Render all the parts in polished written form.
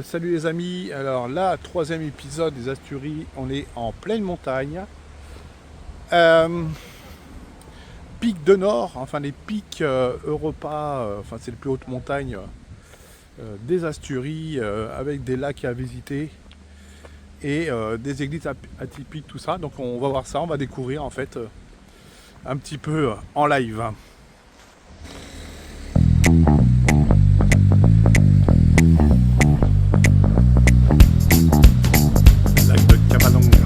Salut les amis, alors là, troisième épisode des Asturies, on est en pleine montagne. Euh, Pic de Nord, enfin les pics Europa, enfin c'est les plus hautes montagnes des Asturies, avec des lacs à visiter et des églises atypiques, tout ça. Donc on va voir ça, on va découvrir en fait un petit peu en live. Lac de Cabanonga.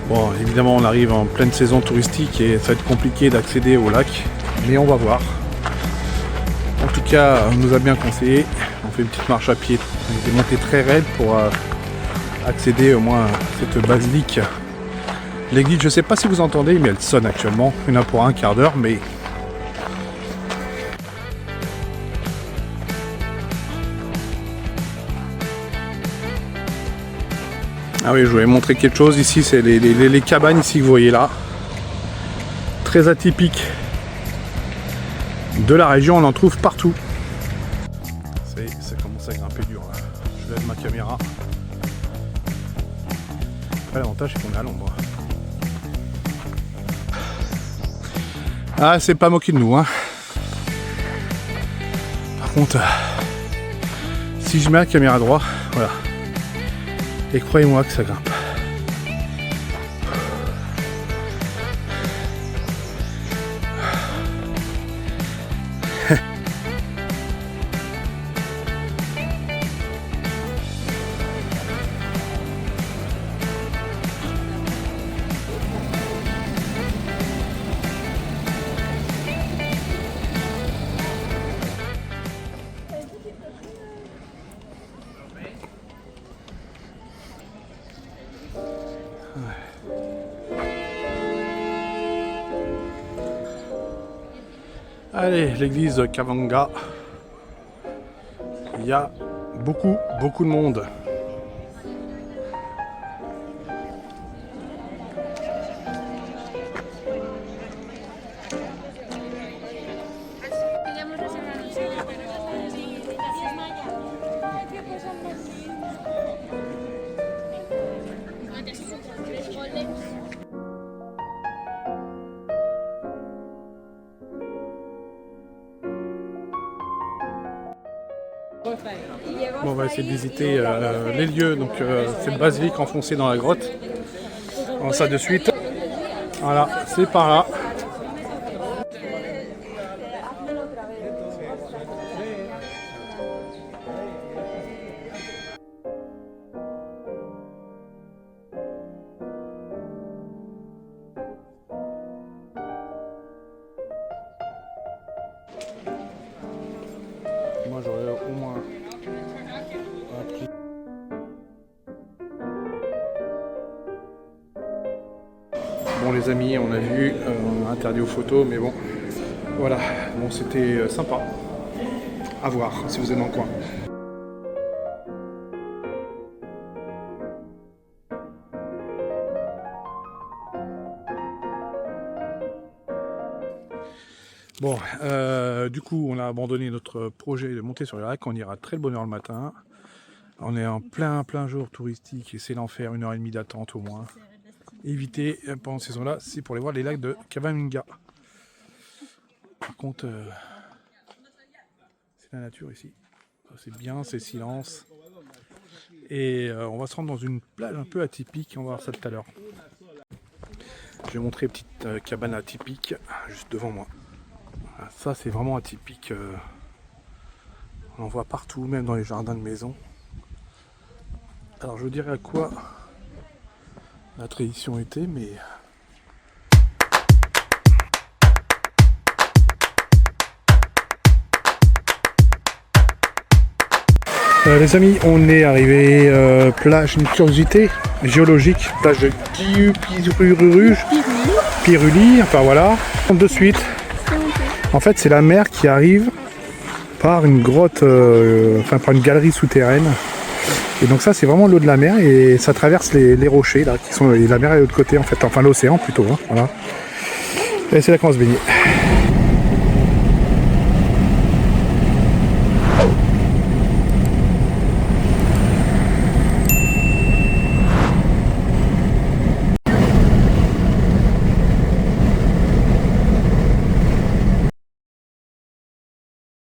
Bon, évidemment, on arrive en pleine saison touristique et ça va être compliqué d'accéder au lac, mais on va voir. En tout cas, on nous a bien conseillé. On fait une petite marche à pied, avec des montées très raides pour accéder au moins à cette basilique. L'église, je ne sais pas si vous entendez, mais elle sonne actuellement. Il y en a pour un quart d'heure, mais ah oui, je voulais montrer quelque chose. Ici, c'est les cabanes ici que vous voyez là. Très atypiques de la région, on en trouve partout. Ça commence à grimper dur là. Je lève ma caméra. Après, l'avantage, c'est qu'on est à l'ombre. Ah, c'est pas moqué de nous, hein. Par contre, si je mets la caméra droit, voilà. Et croyez-moi que ça grimpe. Allez, l'église de Cabanonga. Il y a beaucoup de monde. Bon, on va essayer de visiter les lieux, donc cette basilique enfoncée dans la grotte. On va ça de suite. Voilà, c'est par là. Moi j'aurais au moins un prix. Bon les amis, on a vu, on a interdit aux photos, mais bon, voilà, bon c'était sympa à voir si vous êtes dans le coin. Bon, du coup, on a abandonné notre projet de monter sur le lac. On ira très de bonne heure le matin. On est en plein jour touristique et c'est l'enfer, 1h30 d'attente au moins. Évitez pendant ces saison-là, c'est pour aller voir les lacs de Cabanonga. Par contre, c'est la nature ici. C'est bien, c'est silence. Et on va se rendre dans une plage un peu atypique. On va voir ça tout à l'heure. Je vais montrer une petite cabane atypique juste devant moi. Ça c'est vraiment atypique, on en voit partout, même dans les jardins de maison. Alors je vous dirais à quoi la tradition était, mais... les amis, on est arrivé plage, une curiosité géologique, plage de Piruli, enfin voilà, de suite. En fait, c'est la mer qui arrive par une grotte, enfin par une galerie souterraine. Et donc ça, c'est vraiment l'eau de la mer et ça traverse les rochers là, qui sont. Et la mer est de l'autre côté en fait, enfin l'océan plutôt. Hein, voilà. Et c'est là qu'on va se baigner.